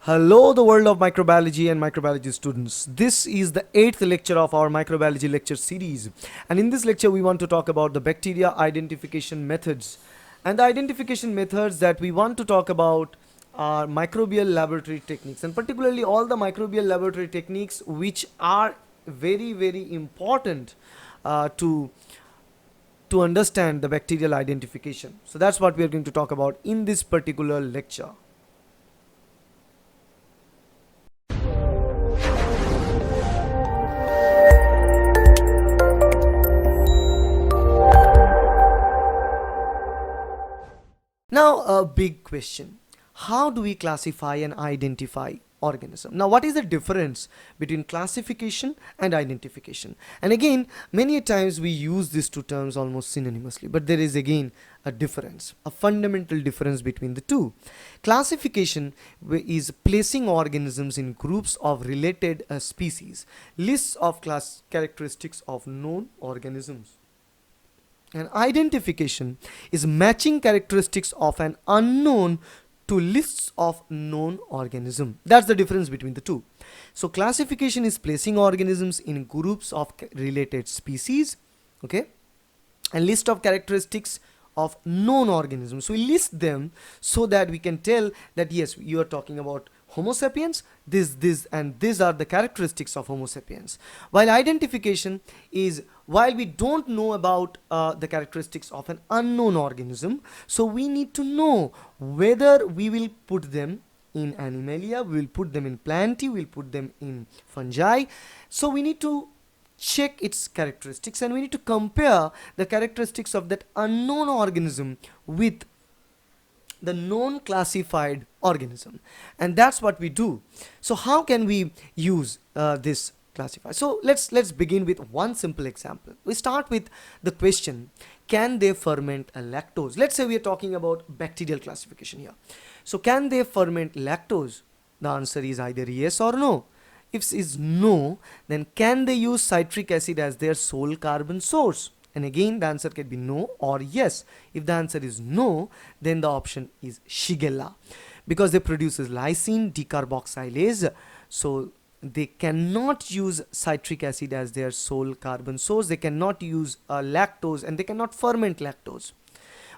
Hello, the world of microbiology and microbiology students. This is the 8th lecture of our microbiology lecture series. And in this lecture, we want to talk about the bacteria identification methods. And the identification methods that we want to talk about are microbial laboratory techniques, and particularly all the microbial laboratory techniques which are very, very important to understand the bacterial identification. So that's what we are going to talk about in this particular lecture. Now, a big question. How do we classify and identify organism? Now, what is the difference between classification and identification? And again, many times we use these two terms almost synonymously, but there is again a difference, a fundamental difference between the two. Classification is placing organisms in groups of related species, lists of class characteristics of known organisms. And identification is matching characteristics of an unknown to lists of known organism. That's the difference between the two. So classification is placing organisms in groups of related species, okay, and list of characteristics of known organisms. So we list them so that we can tell that yes, you are talking about Homo sapiens, this and these are the characteristics of Homo sapiens. While identification is while we don't know about the characteristics of an unknown organism, so we need to know whether we will put them in animalia, we will put them in plantae, we will put them in fungi. So we need to check its characteristics and we need to compare the characteristics of that unknown organism with the known classified organism, and that's what we do. So how can we use this classifier? So let's begin with one simple example. We start with the question, can they ferment a lactose? Let's say we are talking about bacterial classification here. So can they ferment lactose? The answer is either yes or no. If it is no, then can they use citric acid as their sole carbon source? And again, the answer can be no or yes. If the answer is no, then the option is Shigella, because they produces lysine decarboxylase. So they cannot use citric acid as their sole carbon source. They cannot use lactose, and they cannot ferment lactose.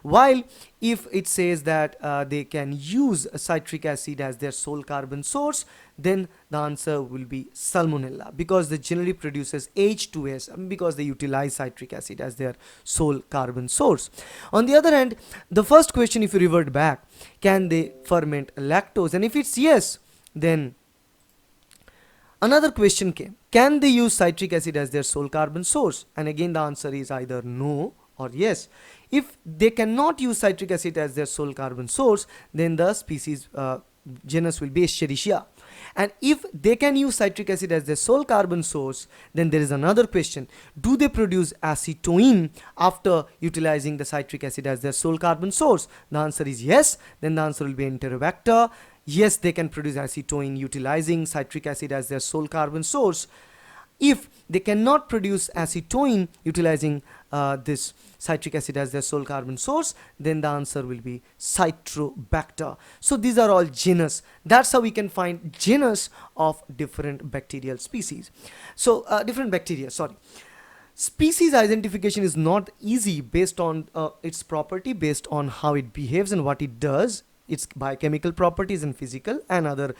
While if it says that they can use citric acid as their sole carbon source, then the answer will be Salmonella, because they generally produces H2S, because they utilize citric acid as their sole carbon source. On the other hand, the first question, if you revert back, can they ferment lactose? And if it's yes, then another question came, can they use citric acid as their sole carbon source? And again, the answer is either no or yes. If they cannot use citric acid as their sole carbon source, then the species genus will be Escherichia. And if they can use citric acid as their sole carbon source, then there is another question, do they produce acetoin after utilizing the citric acid as their sole carbon source? The answer is yes. Then the answer will be Enterobacter. Yes, they can produce acetoin utilizing citric acid as their sole carbon source. If they cannot produce acetoin utilizing this citric acid as their sole carbon source, then the answer will be Citrobacter. So these are all genus. That's how we can find genus of different bacterial species. So different bacteria, sorry. Species identification is not easy based on its property, based on how it behaves and what it does, its biochemical properties and physical and other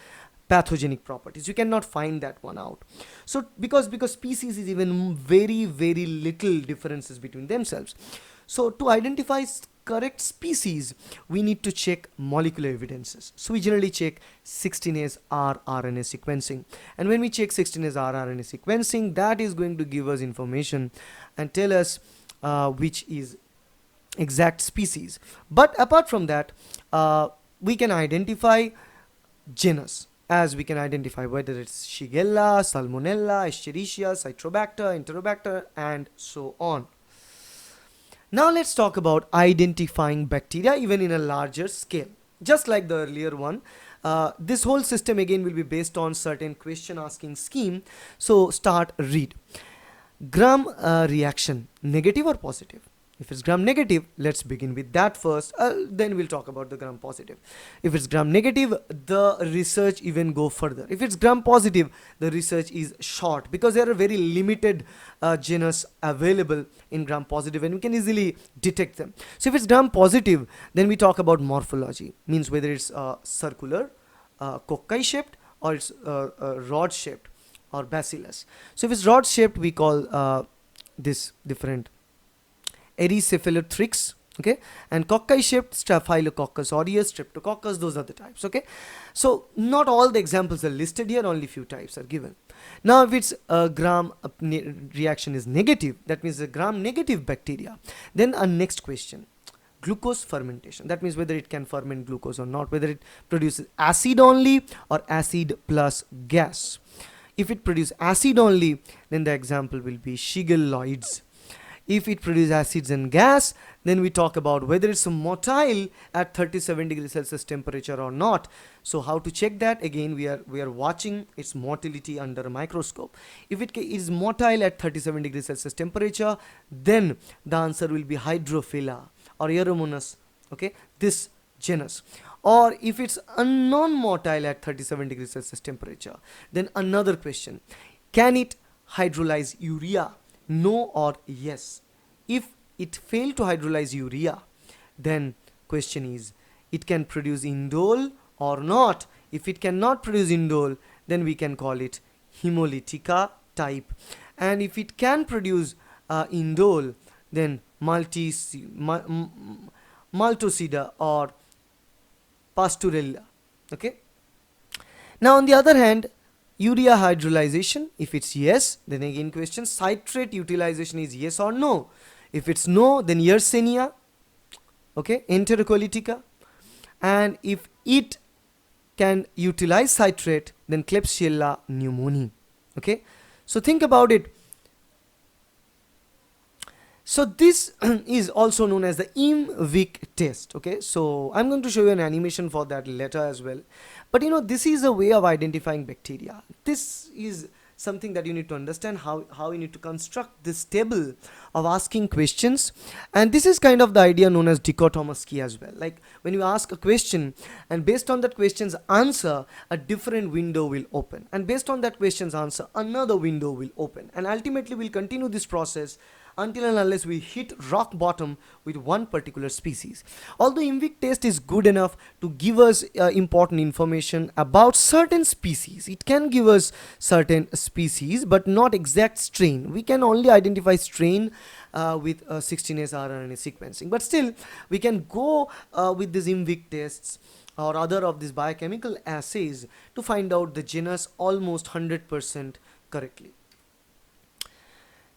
pathogenic properties. You cannot find that one out. So because species is even very little differences between themselves. So to identify correct species, we need to check molecular evidences. So we generally check 16S rRNA sequencing, and when we check 16S rRNA sequencing, that is going to give us information and tell us which is exact species. But apart from that, we can identify genus, as we can identify whether it's Shigella, Salmonella, Escherichia, Citrobacter, Enterobacter, and so on. Now let's talk about identifying bacteria even in a larger scale. Just like the earlier one, this whole system again will be based on certain question asking scheme. So start read. Gram reaction, negative or positive? If it's gram negative, let's begin with that first, then we'll talk about the gram positive. If it's gram negative, the research even go further. If it's gram positive, the research is short because there are very limited genus available in gram positive and we can easily detect them. So if it's gram positive, then we talk about morphology, means whether it's circular, cocci shaped, or it's rod shaped or bacillus. So if it's rod shaped, we call this different erycephalothrix, okay, and cocci shaped staphylococcus aureus, streptococcus, those are the types, okay. So not all the examples are listed here, only few types are given. Now if it's a gram reaction is negative, that means a gram negative bacteria, then our next question, glucose fermentation, that means whether it can ferment glucose or not, whether it produces acid only or acid plus gas. If it produces acid only, then the example will be shigelloids. If it produces acids and gas, then we talk about whether it's motile at 37 degrees Celsius temperature or not. So how to check that? Again, we are watching its motility under a microscope. If it is motile at 37 degrees Celsius temperature, then the answer will be Hydrophila or Aeromonas, okay, this genus. Or if it's a non-motile at 37 degrees Celsius temperature, then another question, can it hydrolyze urea? No or yes. If it failed to hydrolyze urea, then question is, it can produce indole or not. If it cannot produce indole, then we can call it hemolytica type. And if it can produce indole, then Maltosida or Pasturella, okay. Now on the other hand, urea hydrolyzation, if it's yes, then again question, citrate utilization is yes or no. If it's no, then Yersinia, okay, enterocolitica. And if it can utilize citrate, then Klebsiella pneumoniae, okay. So think about it. So this is also known as the IMVIC test, okay. So I'm going to show you an animation for that later as well. But you know, this is a way of identifying bacteria. This is something that you need to understand, how you need to construct this table of asking questions. And this is kind of the idea known as dichotomous key as well. Like when you ask a question and based on that question's answer, a different window will open. And based on that question's answer, another window will open. And ultimately we'll continue this process until and unless we hit rock bottom with one particular species. Although IMVIC test is good enough to give us important information about certain species, it can give us certain species but not exact strain. We can only identify strain with 16S rRNA sequencing, but still we can go with these IMVIC tests or other of these biochemical assays to find out the genus almost 100% correctly.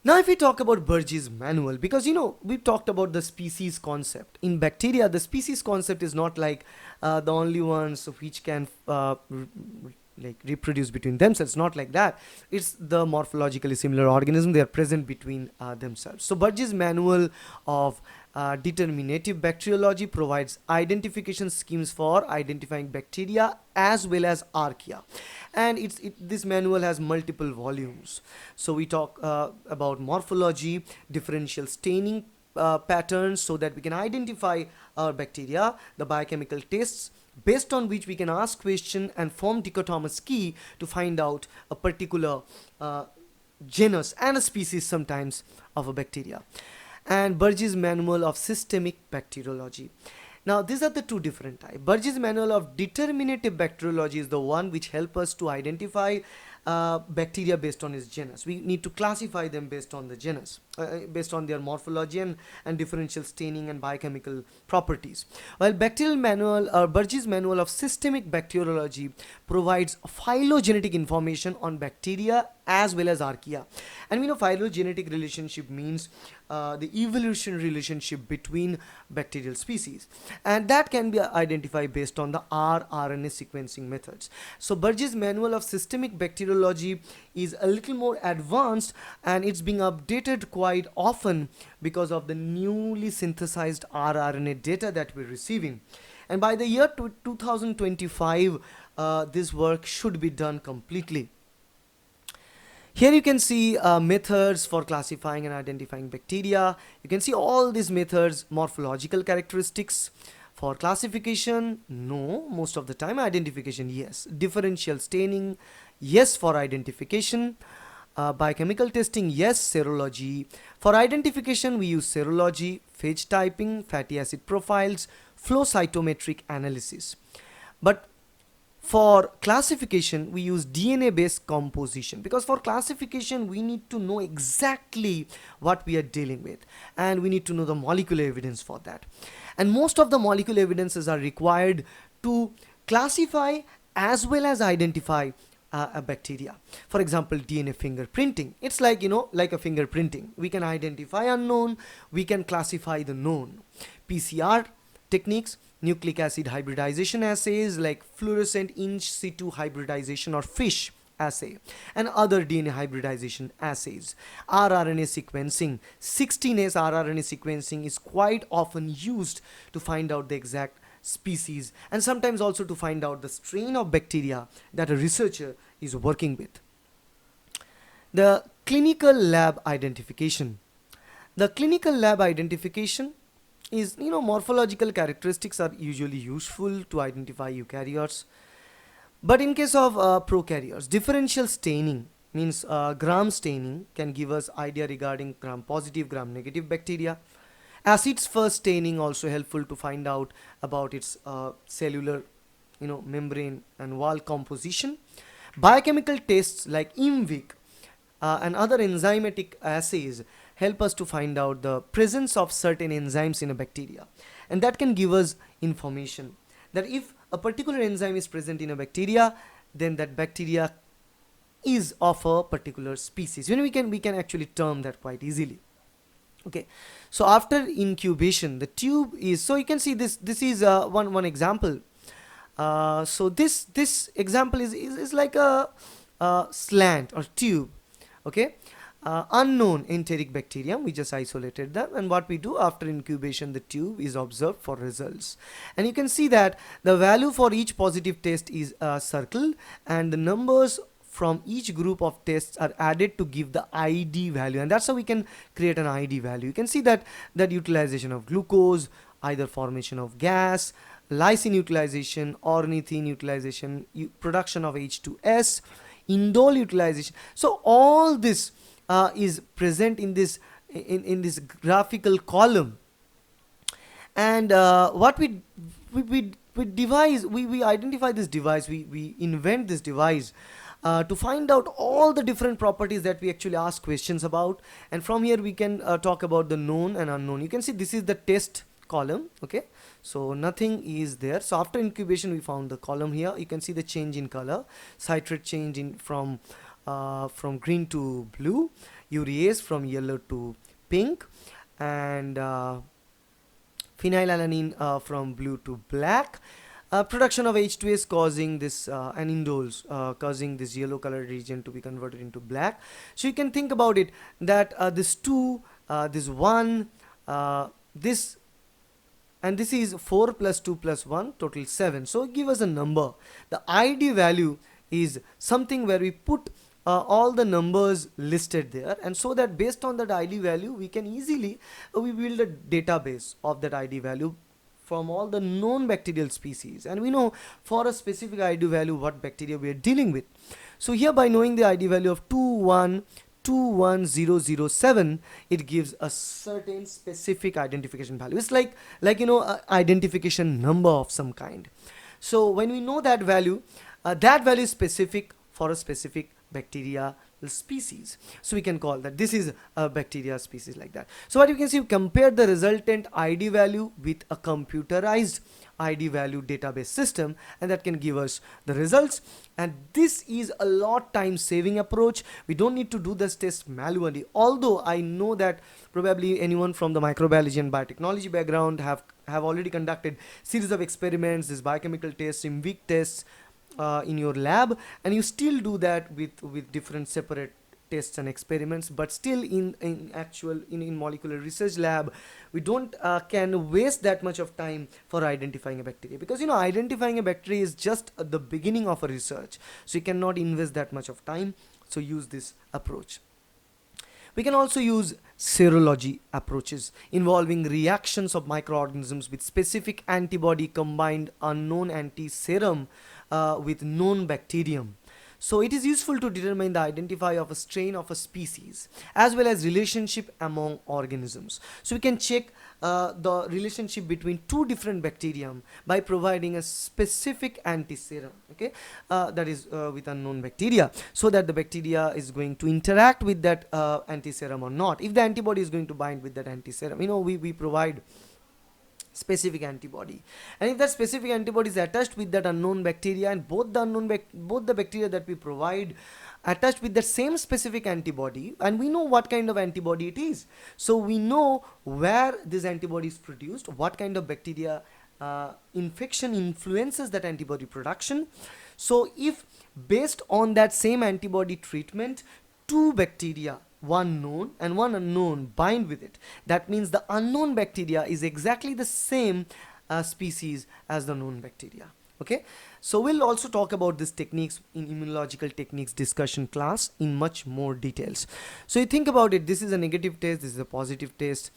Now if we talk about Burgess manual, because you know we've talked about the species concept. In bacteria, the species concept is not like the only ones which can like reproduce between themselves, not like that. It's the morphologically similar organism, they are present between themselves. So Burgess manual of determinative bacteriology provides identification schemes for identifying bacteria as well as archaea, and this manual has multiple volumes. So we talk about morphology, differential staining patterns, so that we can identify our bacteria, the biochemical tests based on which we can ask question and form dichotomous key to find out a particular genus and a species sometimes of a bacteria, and Burgess manual of systemic bacteriology. Now these are the two different types. Burgess manual of determinative bacteriology is the one which help us to identify bacteria based on its genus. We need to classify them based on the genus, based on their morphology and differential staining and biochemical properties. While bacterial manual or Burgess manual of systemic bacteriology provides phylogenetic information on bacteria as well as archaea. And we know phylogenetic relationship means the evolution relationship between bacterial species, and that can be identified based on the rRNA sequencing methods. So Burgess manual of systemic bacteriology is a little more advanced, and it's being updated quite often because of the newly synthesized rRNA data that we're receiving. And by the year 2025, this work should be done completely. Here you can see methods for classifying and identifying bacteria. You can see all these methods, morphological characteristics. For classification, no, most of the time. Identification, yes. Differential staining, yes for identification. Biochemical testing, yes. Serology. For identification, we use serology, phage typing, fatty acid profiles, flow cytometric analysis. But for classification, we use DNA based composition, because for classification we need to know exactly what we are dealing with, and we need to know the molecular evidence for that. And most of the molecular evidences are required to classify as well as identify a bacteria. For example, DNA fingerprinting, it's like, like a fingerprinting. We can identify unknown, we can classify the known. PCR techniques, nucleic acid hybridization assays like fluorescent in situ hybridization or FISH assay, and other DNA hybridization assays. rRNA sequencing, 16S rRNA sequencing is quite often used to find out the exact species, and sometimes also to find out the strain of bacteria that a researcher is working with. The clinical lab identification. The clinical lab identification is, morphological characteristics are usually useful to identify eukaryotes. But in case of prokaryotes, differential staining means gram staining can give us idea regarding gram positive, gram negative bacteria. Acids first staining also helpful to find out about its cellular, membrane and wall composition. Biochemical tests like IMVIC and other enzymatic assays help us to find out the presence of certain enzymes in a bacteria, and that can give us information that if a particular enzyme is present in a bacteria, then that bacteria is of a particular species. We can actually term that quite easily. Okay, so after incubation, the tube is, so you can see this is one example. So this example is like a slant or tube. Okay, unknown enteric bacterium, we just isolated them, and what we do after incubation, the tube is observed for results, and you can see that the value for each positive test is circled, and the numbers from each group of tests are added to give the ID value, and that's how we can create an ID value. You can see that utilization of glucose, either formation of gas, lysine utilization, ornithine utilization, production of H2S, indole utilization. So all this is present in this graphical column, and what we devise, we identify this device, we invent this device to find out all the different properties that we actually ask questions about, and from here we can talk about the known and unknown. You can see this is the test column. Okay, so nothing is there. So after incubation, we found the column here. You can see the change in color, citrate change in from green to blue, urease from yellow to pink, and phenylalanine from blue to black. Production of H2S causing this and indoles causing this yellow colored region to be converted into black. So you can think about it that this 2, this 1, this, and this is 4 plus 2 plus 1, total 7. So give us a number. The ID value is something where we put all the numbers listed there, and so that based on that ID value we can easily we build a database of that ID value from all the known bacterial species, and we know for a specific ID value what bacteria we are dealing with. So here, by knowing the ID value of 2121007, it gives a certain specific identification value. It's like identification number of some kind. So when we know that value is specific for a specific bacteria species, so we can call that this is a bacteria species, like that. So what you can see, you compare the resultant ID value with a computerized ID value database system, and that can give us the results, and this is a lot time saving approach. We don't need to do this test manually, although I know that probably anyone from the microbiology and biotechnology background have already conducted series of experiments, this biochemical tests, IMVIC tests in your lab, and you still do that with different separate tests and experiments. But still in molecular research lab, we don't can waste that much of time for identifying a bacteria, because identifying a bacteria is just the beginning of a research, so you cannot invest that much of time. So use this approach. We can also use serology approaches involving reactions of microorganisms with specific antibody combined unknown anti-serum with known bacterium. So it is useful to determine the identify of a strain of a species as well as relationship among organisms. So we can check the relationship between two different bacterium by providing a specific anti-serum, okay, that is with unknown bacteria, so that the bacteria is going to interact with that anti-serum or not. If the antibody is going to bind with that anti-serum, we provide specific antibody, and if that specific antibody is attached with that unknown bacteria, and both the bacteria that we provide attached with the same specific antibody, and we know what kind of antibody it is, so we know where this antibody is produced, what kind of bacteria infection influences that antibody production. So if based on that same antibody treatment, two bacteria, one known and one unknown, bind with it, that means the unknown bacteria is exactly the same species as the known bacteria. Okay, so we'll also talk about these techniques in immunological techniques discussion class in much more details. So you think about it, this is a negative test, this is a positive test.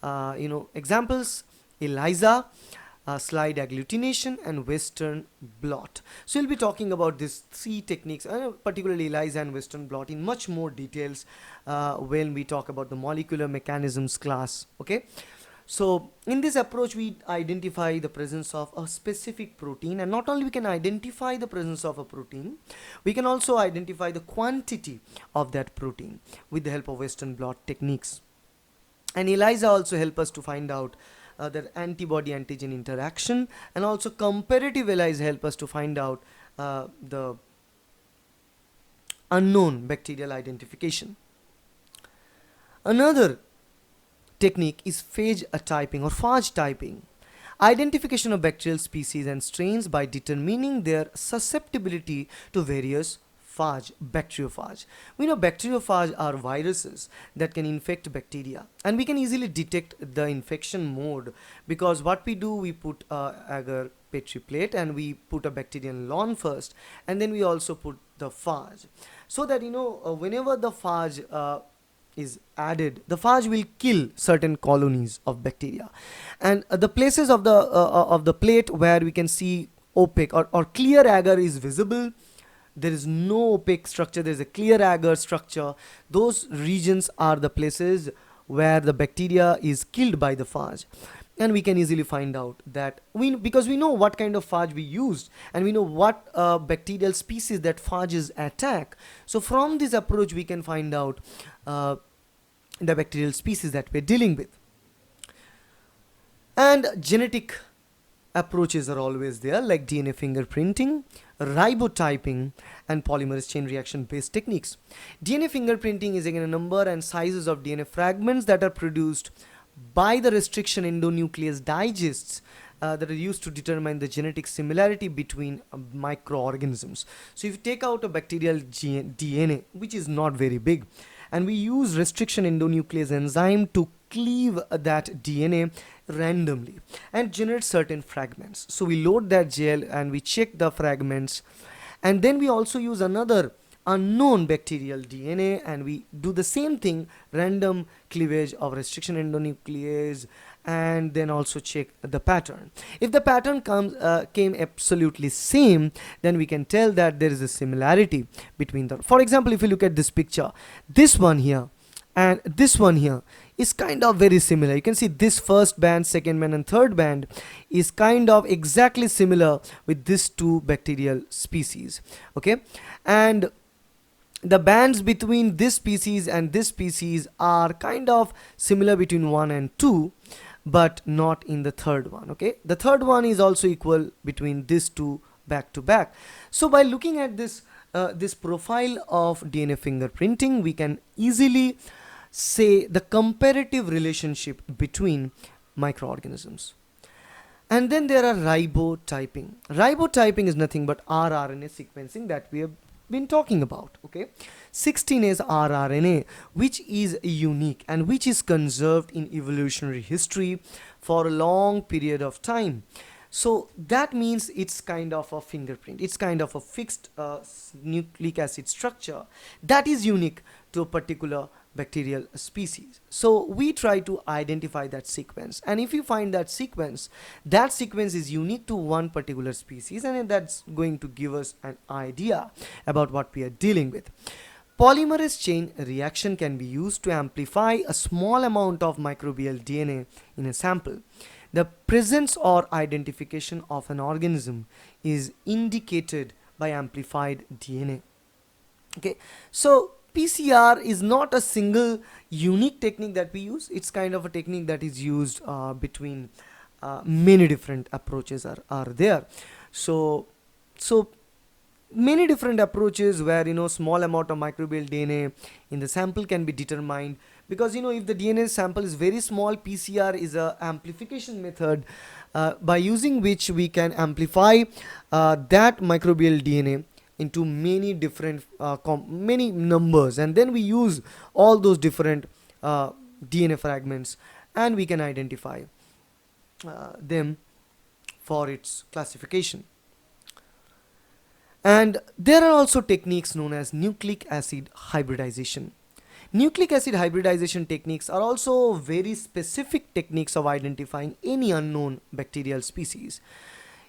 Examples: ELISA, slide agglutination, and Western blot. So we'll be talking about these three techniques, particularly ELISA and Western blot, in much more details when we talk about the molecular mechanisms class. Okay, so in this approach we identify the presence of a specific protein, and not only we can identify the presence of a protein, we can also identify the quantity of that protein with the help of Western blot techniques. And ELISA also help us to find out that antibody antigen interaction, and also comparative ELISA help us to find out the unknown bacterial identification. Another technique is phage typing or phage typing, identification of bacterial species and strains by determining their susceptibility to various phage, bacteriophage. We know bacteriophage are viruses that can infect bacteria, and we can easily detect the infection mode, because what we do, we put agar petri plate and we put a bacterial lawn first, and then we also put the phage, so that whenever the phage is added, the phage will kill certain colonies of bacteria, and the places of the plate where we can see opaque or clear agar is visible, there is no opaque structure, there is a clear agar structure, those regions are the places where the bacteria is killed by the phage. And we can easily find out that because we know what kind of phage we used, and we know what bacterial species that phages attack. So from this approach we can find out the bacterial species that we're dealing with. And genetic approaches are always there, like DNA fingerprinting, ribotyping, and polymerase chain reaction based techniques. DNA fingerprinting is again a number and sizes of DNA fragments that are produced by the restriction endonuclease digests that are used to determine the genetic similarity between microorganisms. So if you take out a bacterial DNA, which is not very big, and we use restriction endonuclease enzyme to cleave that DNA randomly and generate certain fragments. So we load that gel and we check the fragments, and then we also use another unknown bacterial DNA and we do the same thing, random cleavage of restriction endonuclease, and then also check the pattern. If the pattern came absolutely same, then we can tell that there is a similarity between them. For example, if you look at this picture, this one here and this one here is kind of very similar. You can see this first band, second band, and third band is kind of exactly similar with these two bacterial species. Okay, and the bands between this species and this species are kind of similar between 1 and 2, but not in the third one. Okay, the third one is also equal between these two back to back. So by looking at this this profile of DNA fingerprinting, we can easily say the comparative relationship between microorganisms. And then there are ribotyping. Ribotyping is nothing but rRNA sequencing that we have been talking about. Okay, 16S rRNA, which is unique and which is conserved in evolutionary history for a long period of time. So that means it's kind of a fingerprint. It's kind of a fixed nucleic acid structure that is unique to a particular bacterial species. So we try to identify that sequence, and if you find that sequence is unique to one particular species, and that's going to give us an idea about what we are dealing with. Polymerase chain reaction can be used to amplify a small amount of microbial DNA in a sample. The presence or identification of an organism is indicated by amplified DNA. Okay, so PCR is not a single unique technique that we use. It's kind of a technique that is used between many different approaches are there. So many different approaches where small amount of microbial DNA in the sample can be determined, because if the DNA sample is very small, PCR is a amplification method by using which we can amplify that microbial DNA into many different many numbers, and then we use all those different DNA fragments, and we can identify them for its classification. And there are also techniques known as nucleic acid hybridization. Nucleic acid hybridization techniques are also very specific techniques of identifying any unknown bacterial species.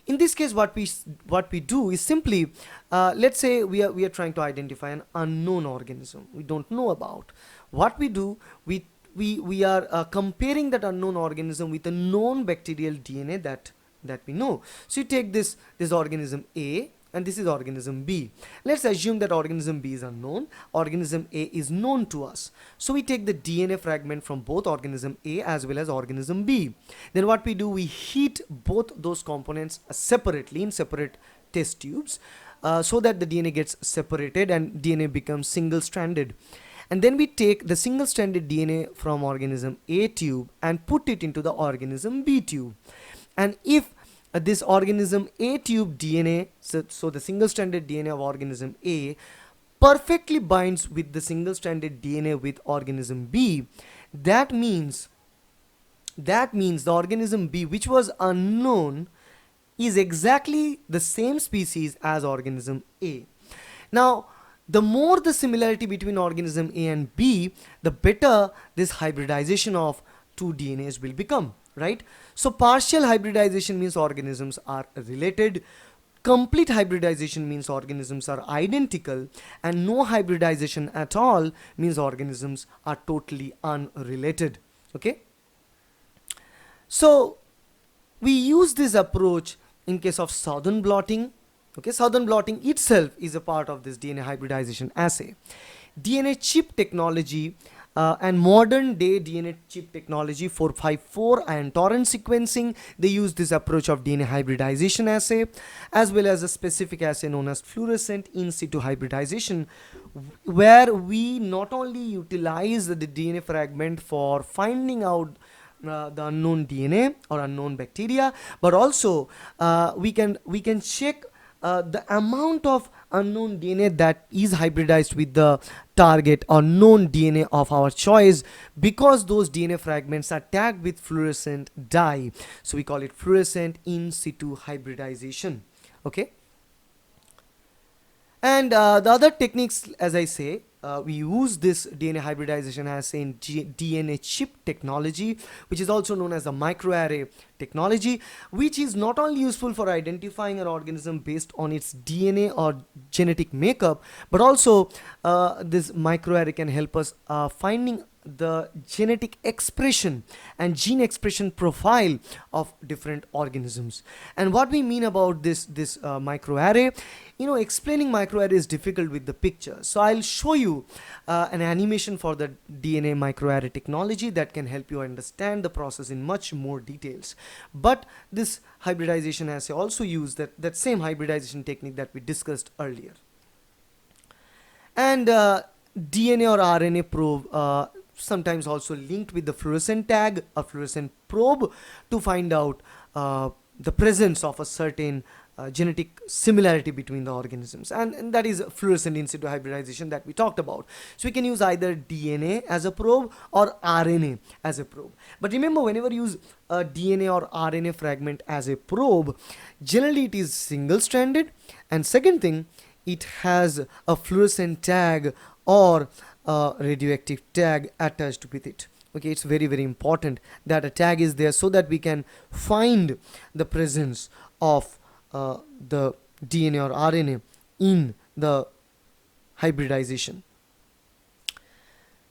In this case, what we do is simply, let's say we are trying to identify an unknown organism we don't know about. What we do, we are comparing that unknown organism with a known bacterial DNA that we know. So you take this organism A, and this is organism B. Let's assume that organism B is unknown, organism A is known to us. So we take the DNA fragment from both organism A as well as organism B. Then what we do, we heat both those components separately in separate test tubes so that the DNA gets separated and DNA becomes single-stranded. And then we take the single-stranded DNA from organism A tube and put it into the organism B tube. And if this organism A tube DNA, so the single-stranded DNA of organism A perfectly binds with the single-stranded DNA with organism B, that means the organism B, which was unknown, is exactly the same species as organism A. Now, the more the similarity between organism A and B, the better this hybridization of two DNAs will become, right? So partial hybridization means organisms are related, complete hybridization means organisms are identical, and no hybridization at all means organisms are totally unrelated. Okay, so we use this approach in case of Southern blotting. Okay, Southern blotting itself is a part of this DNA hybridization assay. DNA chip technology and modern day DNA chip technology 454 and torrent sequencing, they use this approach of DNA hybridization assay, as well as a specific assay known as fluorescent in situ hybridization, where we not only utilize the DNA fragment for finding out the unknown DNA or unknown bacteria, but also we can check the amount of unknown DNA that is hybridized with the target or known DNA of our choice, because those DNA fragments are tagged with fluorescent dye. So we call it fluorescent in situ hybridization. Okay, and the other techniques, as I say, we use this DNA hybridization assay in DNA chip technology, which is also known as the microarray technology, which is not only useful for identifying an organism based on its DNA or genetic makeup, but also this microarray can help us finding the genetic expression and gene expression profile of different organisms. And what we mean about this microarray, explaining microarray is difficult with the picture, so I'll show you an animation for the DNA microarray technology that can help you understand the process in much more details. But this hybridization assay also use that same hybridization technique that we discussed earlier. And DNA or RNA probe, sometimes also linked with the fluorescent tag or fluorescent probe, to find out the presence of a certain genetic similarity between the organisms, and that is fluorescent in situ hybridization that we talked about. So we can use either DNA as a probe or RNA as a probe. But remember, whenever you use a DNA or RNA fragment as a probe, generally it is single stranded, and second thing, it has a fluorescent tag or a radioactive tag attached with it. Okay, it's very very important that a tag is there so that we can find the presence of the DNA or RNA in the hybridization.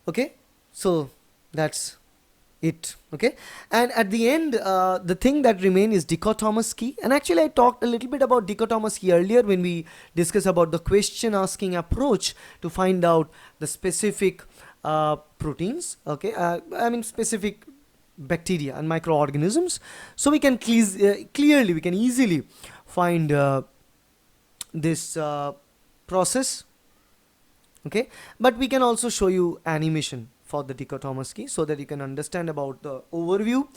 Okay, so that's it. Okay, and at the end, the thing that remain is dichotomous key. And actually I talked a little bit about dichotomous key earlier when we discussed about the question asking approach to find out the specific proteins. Okay, I mean specific bacteria and microorganisms. So we can clearly, we can easily find this process. Okay, but we can also show you animation for the dichotomous key so that you can understand about the overview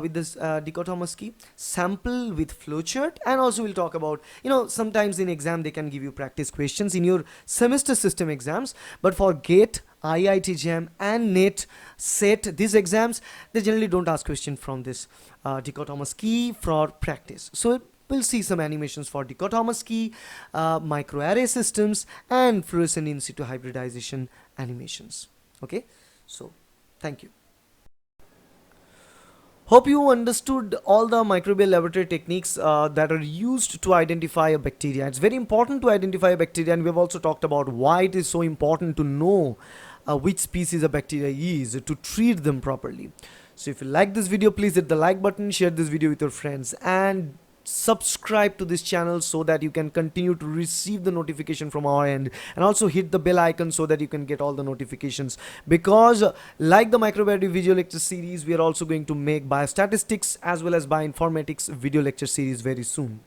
with this dichotomous key, sample with flowchart, and also we'll talk about, you know, sometimes in exam they can give you practice questions in your semester system exams, but for GATE, IIT JAM and NET, SET, these exams, they generally don't ask question from this dichotomous key for practice. So we'll see some animations for dichotomous key, microarray systems, and fluorescent in situ hybridization animations. Okay, so thank you. Hope you understood all the microbial laboratory techniques that are used to identify a bacteria. It's very important to identify a bacteria, and we've also talked about why it is so important to know which species a bacteria is to treat them properly. So if you like this video, please hit the like button, share this video with your friends, and subscribe to this channel so that you can continue to receive the notification from our end, and also hit the bell icon so that you can get all the notifications, because like the microbiology video lecture series, we are also going to make biostatistics as well as bioinformatics video lecture series very soon.